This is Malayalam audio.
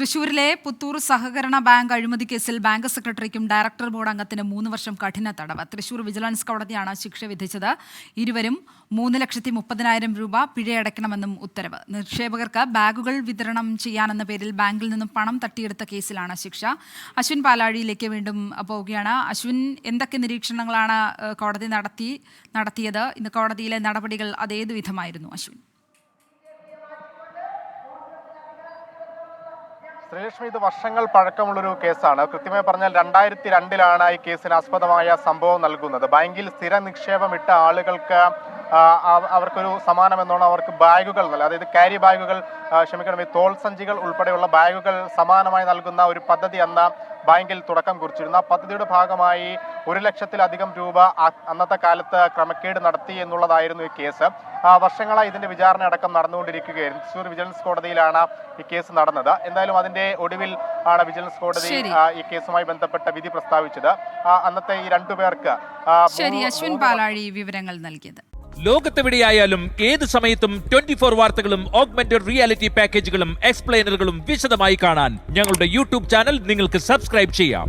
തൃശൂരിലെ പുത്തൂർ സഹകരണ ബാങ്ക് അഴിമതി കേസിൽ ബാങ്ക് സെക്രട്ടറിക്കും ഡയറക്ടർ ബോർഡ് അംഗത്തിന് 3 വർഷം കഠിന തടവ്. തൃശൂർ വിജിലൻസ് കോടതിയാണ് ശിക്ഷ വിധിച്ചത്. ഇരുവരും 3,30,000 രൂപ പിഴയടയ്ക്കണമെന്നും ഉത്തരവ്. നിക്ഷേപകർക്ക് ബാഗുകൾ വിതരണം ചെയ്യാനെന്ന പേരിൽ ബാങ്കിൽ നിന്നും പണം തട്ടിയെടുത്ത കേസിലാണ് ശിക്ഷ. അശ്വിൻ പാലാഴിയിലേക്ക് വീണ്ടും പോവുകയാണ്. അശ്വിൻ, എന്തൊക്കെ നിരീക്ഷണങ്ങളാണ് കോടതി നടത്തിയത്? ഇന്ന് കോടതിയിലെ നടപടികൾ അതേതു വിധമായിരുന്നു അശ്വിൻ? ശ്രീലക്ഷ്മി, ഇത് വർഷങ്ങൾ പഴക്കമുള്ളൊരു കേസാണ്. കൃത്യമായി പറഞ്ഞാൽ 2002 ഈ കേസിന് ആസ്പദമായ സംഭവം നൽകുന്നത്. ബാങ്കിൽ സ്ഥിര നിക്ഷേപമിട്ട ആളുകൾക്ക് അവർക്കൊരു സമാനമെന്നോണം അവർക്ക് ബാഗുകൾ നൽകും. അതായത് ക്യാരി ബാഗുകൾ, ഈ തോൾ സഞ്ചികൾ ഉൾപ്പെടെയുള്ള ബാഗുകൾ സമാനമായി നൽകുന്ന ഒരു പദ്ധതി അന്ന് ബാങ്കിൽ തുടക്കം കുറിച്ചിരുന്നു. ആ പദ്ധതിയുടെ ഭാഗമായി 1,00,000-ലധികം രൂപ അന്നത്തെ കാലത്ത് ക്രമക്കേട് നടത്തി എന്നുള്ളതായിരുന്നു ഈ കേസ്. വർഷങ്ങളായി ഇതിന്റെ വിചാരണ അടക്കം നടന്നുകൊണ്ടിരിക്കുകയായിരുന്നു. തൃശൂർ വിജിലൻസ് കോടതിയിലാണ് ഈ കേസ് നടന്നത്. എന്തായാലും അതിന്റെ ഒടുവിൽ ആണ് വിജിലൻസ് കോടതി ഈ കേസുമായി ബന്ധപ്പെട്ട വിധി പ്രസ്താവിച്ചത്. അന്നത്തെ ഈ രണ്ടുപേർക്ക് അശ്വിൻ പാലാഴി വിവരങ്ങൾ നൽകിയത്. ലോകത്തെവിടെയായാലും ഏത് സമയത്തും 24 വാർത്തകളും ഓഗ്മെന്റഡ് റിയാലിറ്റി പാക്കേജുകളും എക്സ്പ്ലെയിനറുകളും വിശദമായി കാണാൻ ഞങ്ങളുടെ യൂട്യൂബ് ചാനൽ നിങ്ങൾക്ക് സബ്സ്ക്രൈബ് ചെയ്യാം.